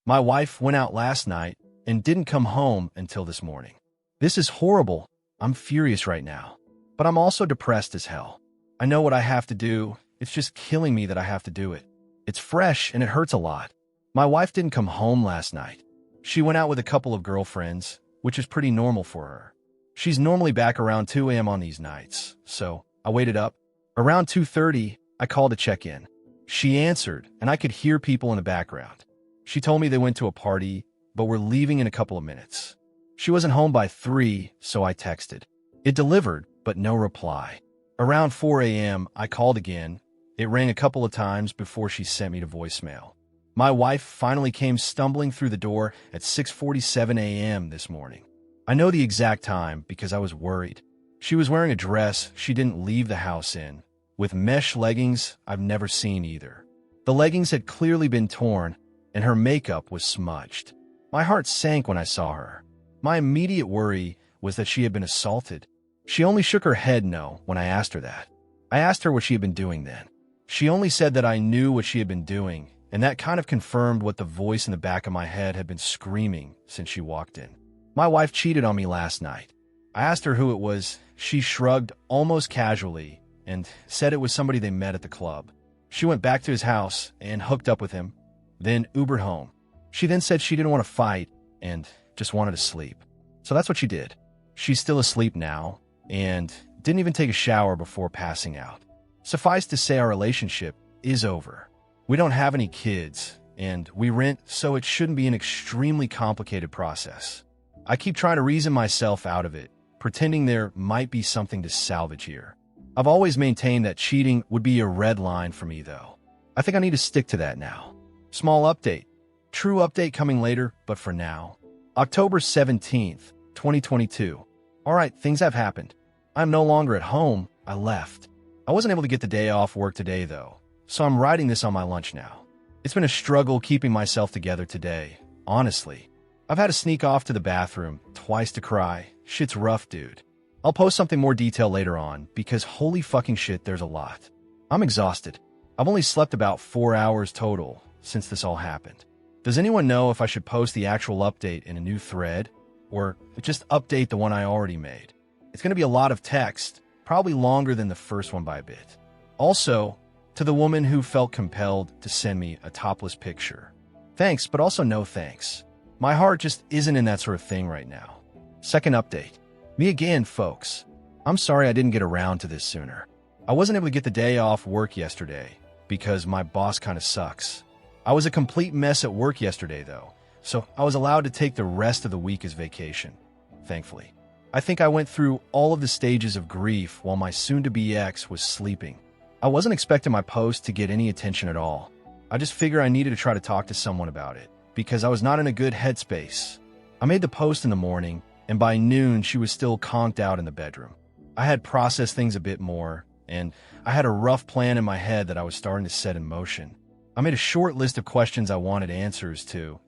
My wife went out last night and didn't come home until this morning. This is horrible. I'm furious right now, but I'm also depressed as hell. I know what I have to do. It's just killing me that I have to do it. It's fresh and it hurts a lot. My wife didn't come home last night. She went out with a couple of girlfriends, which is pretty normal for her. She's normally back around 2 a.m. on these nights, so I waited up. Around 2:30, I called to check in. She answered, and I could hear people in the background. She told me they went to a party, but were leaving in a couple of minutes. She wasn't home by 3, so I texted. It delivered, but no reply. Around 4 a.m., I called again. It rang a couple of times before she sent me to voicemail. My wife finally came stumbling through the door at 6:47 a.m. this morning. I know the exact time because I was worried. She was wearing a dress she didn't leave the house in, with mesh leggings I've never seen either. The leggings had clearly been torn, and her makeup was smudged. My heart sank when I saw her. My immediate worry was that she had been assaulted. She only shook her head no when I asked her that. I asked her what she had been doing then. She only said that I knew what she had been doing, and that kind of confirmed what the voice in the back of my head had been screaming since she walked in. My wife cheated on me last night. I asked her who it was. She shrugged almost casually and said it was somebody they met at the club. She went back to his house and hooked up with him, then Ubered home. She then said she didn't want to fight and just wanted to sleep. So that's what she did. She's still asleep now and didn't even take a shower before passing out. Suffice to say, our relationship is over. We don't have any kids, and we rent, so it shouldn't be an extremely complicated process. I keep trying to reason myself out of it, pretending there might be something to salvage here. I've always maintained that cheating would be a red line for me, though. I think I need to stick to that now. Small update. True update coming later, but for now. October 17th, 2022. All right, things have happened. I'm no longer at home. I left. I wasn't able to get the day off work today, though, so I'm writing this on my lunch now. It's been a struggle keeping myself together today, honestly. I've had to sneak off to the bathroom twice to cry. Shit's rough, dude. I'll post something more detail later on, because holy fucking shit, there's a lot. I'm exhausted. I've only slept about 4 hours total since this all happened. Does anyone know if I should post the actual update in a new thread, or just update the one I already made? It's going to be a lot of text, probably longer than the first one by a bit. Also, to the woman who felt compelled to send me a topless picture. Thanks, but also no thanks. My heart just isn't in that sort of thing right now. Second update. Me again, folks. I'm sorry I didn't get around to this sooner. I wasn't able to get the day off work yesterday because my boss kind of sucks. I was a complete mess at work yesterday, though, so I was allowed to take the rest of the week as vacation, thankfully. I think I went through all of the stages of grief while my soon-to-be ex was sleeping. I wasn't expecting my post to get any attention at all. I just figured I needed to try to talk to someone about it because I was not in a good headspace. I made the post in the morning, and by noon, she was still conked out in the bedroom. I had processed things a bit more, and I had a rough plan in my head that I was starting to set in motion. I made a short list of questions I wanted answers to,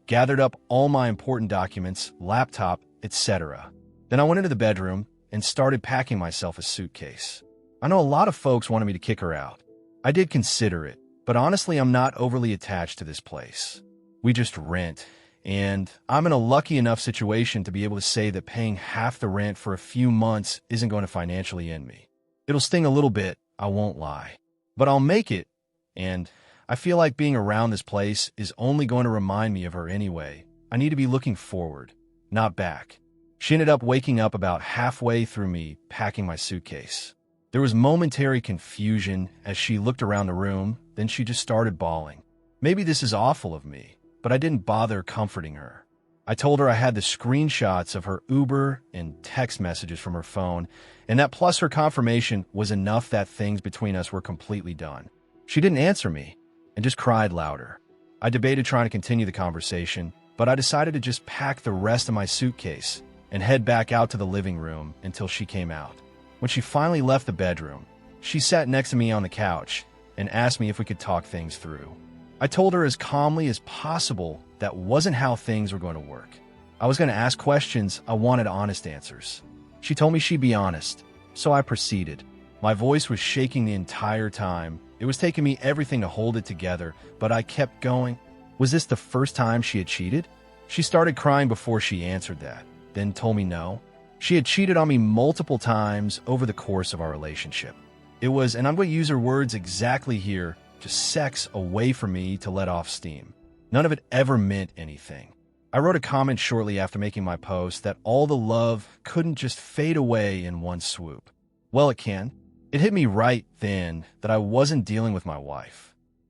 gathered up all my important documents, laptop, etc. Then I went into the bedroom and started packing myself a suitcase. I know a lot of folks wanted me to kick her out. I did consider it, but honestly, I'm not overly attached to this place. We just rent, and I'm in a lucky enough situation to be able to say that paying half the rent for a few months isn't going to financially end me. It'll sting a little bit, I won't lie, but I'll make it, and I feel like being around this place is only going to remind me of her anyway. I need to be looking forward, not back. She ended up waking up about halfway through me packing my suitcase. There was momentary confusion as she looked around the room, then she just started bawling. Maybe this is awful of me, but I didn't bother comforting her. I told her I had the screenshots of her Uber and text messages from her phone, and that plus her confirmation was enough that things between us were completely done. She didn't answer me and just cried louder. I debated trying to continue the conversation, but I decided to just pack the rest of my suitcase and head back out to the living room until she came out. When she finally left the bedroom, she sat next to me on the couch and asked me if we could talk things through. I told her as calmly as possible that wasn't how things were going to work. I was going to ask questions, I wanted honest answers. She told me she'd be honest, so I proceeded. My voice was shaking the entire time. It was taking me everything to hold it together, but I kept going. Was this the first time she had cheated? She started crying before she answered that, then told me no. She had cheated on me multiple times over the course of our relationship. It was, and I'm going to use her words exactly here, just sex away from me to let off steam. None of it ever meant anything. I wrote a comment shortly after making my post that all the love couldn't just fade away in one swoop. Well, it can. It hit me right then that I wasn't dealing with my wife.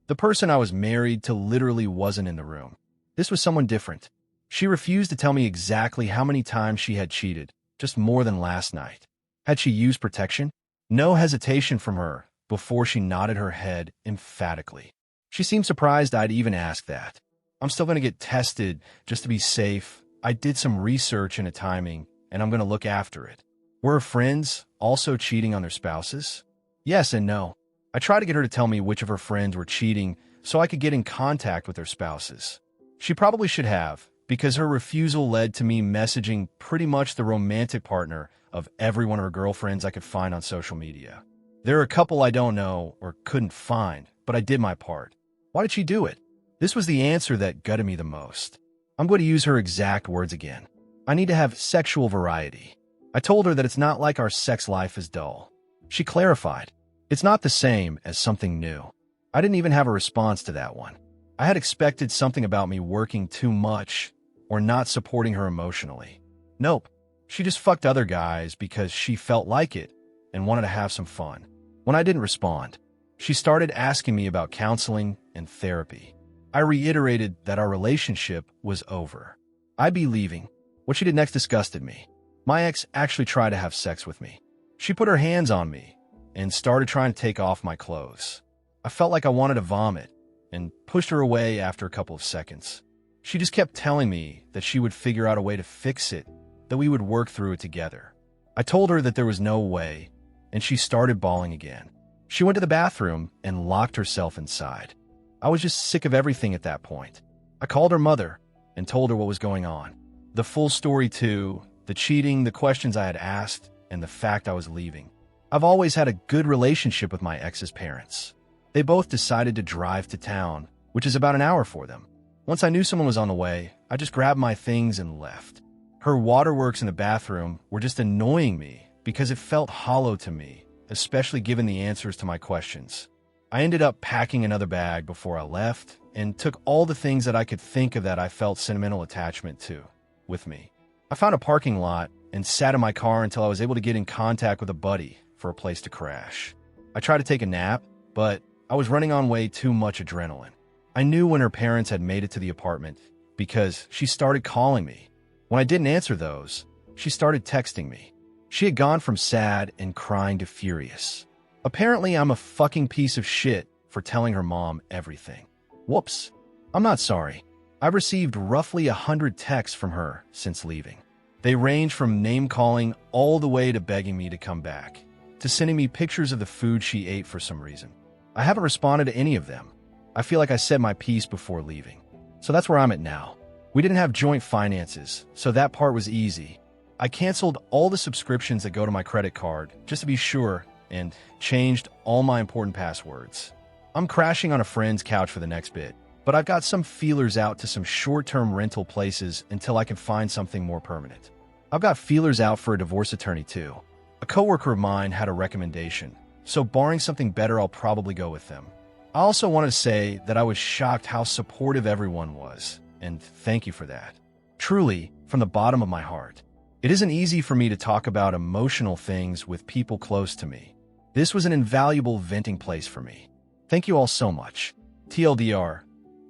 The person I was married to literally wasn't in the room. This was someone different. She refused to tell me exactly how many times she had cheated, just more than last night. Had she used protection? No hesitation from her before she nodded her head emphatically. She seemed surprised I'd even asked that. I'm still going to get tested just to be safe. I did some research into timing, and I'm going to look after it. Were her friends also cheating on their spouses? Yes and no. I tried to get her to tell me which of her friends were cheating so I could get in contact with their spouses. She probably should have, because her refusal led to me messaging pretty much the romantic partner of every one of her girlfriends I could find on social media. There are a couple I don't know or couldn't find, but I did my part. Why did she do it? This was the answer that gutted me the most. I'm going to use her exact words again. I need to have sexual variety. I told her that it's not like our sex life is dull. She clarified. It's not the same as something new. I didn't even have a response to that one. I had expected something about me working too much or not supporting her emotionally. Nope. She just fucked other guys because she felt like it and wanted to have some fun. When I didn't respond, she started asking me about counseling and therapy. I reiterated that our relationship was over. I'd be leaving. What she did next disgusted me. My ex actually tried to have sex with me. She put her hands on me and started trying to take off my clothes. I felt like I wanted to vomit and pushed her away after a couple of seconds. She just kept telling me that she would figure out a way to fix it, that we would work through it together. I told her that there was no way, and she started bawling again. She went to the bathroom and locked herself inside. I was just sick of everything at that point. I called her mother and told her what was going on. The full story too, the cheating, the questions I had asked, and the fact I was leaving. I've always had a good relationship with my ex's parents. They both decided to drive to town, which is about an hour for them. Once I knew someone was on the way, I just grabbed my things and left. Her waterworks in the bathroom were just annoying me because it felt hollow to me, especially given the answers to my questions. I ended up packing another bag before I left and took all the things that I could think of that I felt sentimental attachment to with me. I found a parking lot and sat in my car until I was able to get in contact with a buddy for a place to crash. I tried to take a nap, but I was running on way too much adrenaline. I knew when her parents had made it to the apartment because she started calling me. When I didn't answer those, she started texting me. She had gone from sad and crying to furious. Apparently, I'm a fucking piece of shit for telling her mom everything. Whoops. I'm not sorry. I've received roughly 100 texts from her since leaving. They range from name-calling all the way to begging me to come back, to sending me pictures of the food she ate for some reason. I haven't responded to any of them. I feel like I said my piece before leaving. So that's where I'm at now. We didn't have joint finances, so that part was easy. I canceled all the subscriptions that go to my credit card, just to be sure, and changed all my important passwords. I'm crashing on a friend's couch for the next bit, but I've got some feelers out to some short-term rental places until I can find something more permanent. I've got feelers out for a divorce attorney too. A coworker of mine had a recommendation, so barring something better, I'll probably go with them. I also wanted to say that I was shocked how supportive everyone was, and thank you for that. Truly, from the bottom of my heart. It isn't easy for me to talk about emotional things with people close to me. This was an invaluable venting place for me. Thank you all so much. TLDR,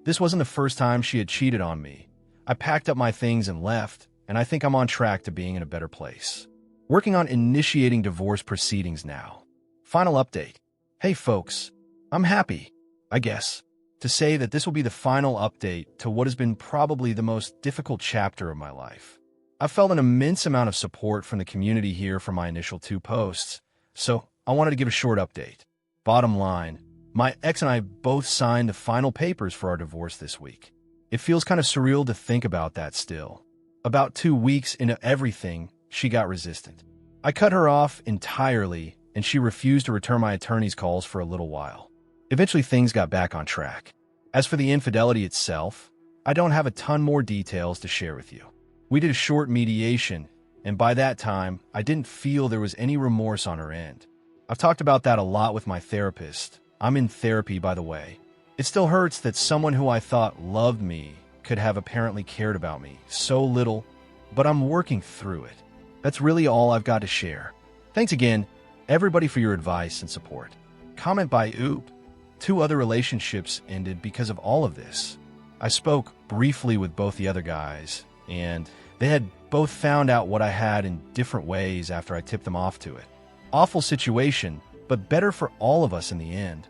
this wasn't the first time she had cheated on me. I packed up my things and left, and I think I'm on track to being in a better place. Working on initiating divorce proceedings now. Final update. Hey folks, I'm happy, I guess, to say that this will be the final update to what has been probably the most difficult chapter of my life. I felt an immense amount of support from the community here for my initial 2 posts, so I wanted to give a short update. Bottom line, my ex and I both signed the final papers for our divorce this week. It feels kind of surreal to think about that still. About 2 weeks into everything, she got resistant. I cut her off entirely, and she refused to return my attorney's calls for a little while. Eventually, things got back on track. As for the infidelity itself, I don't have a ton more details to share with you. We did a short mediation, and by that time, I didn't feel there was any remorse on her end. I've talked about that a lot with my therapist. I'm in therapy, by the way. It still hurts that someone who I thought loved me could have apparently cared about me so little, but I'm working through it. That's really all I've got to share. Thanks again, everybody, for your advice and support. Comment by Oop. 2 other relationships ended because of all of this. I spoke briefly with both the other guys, and they had both found out what I had in different ways after I tipped them off to it. Awful situation, but better for all of us in the end,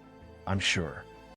I'm sure.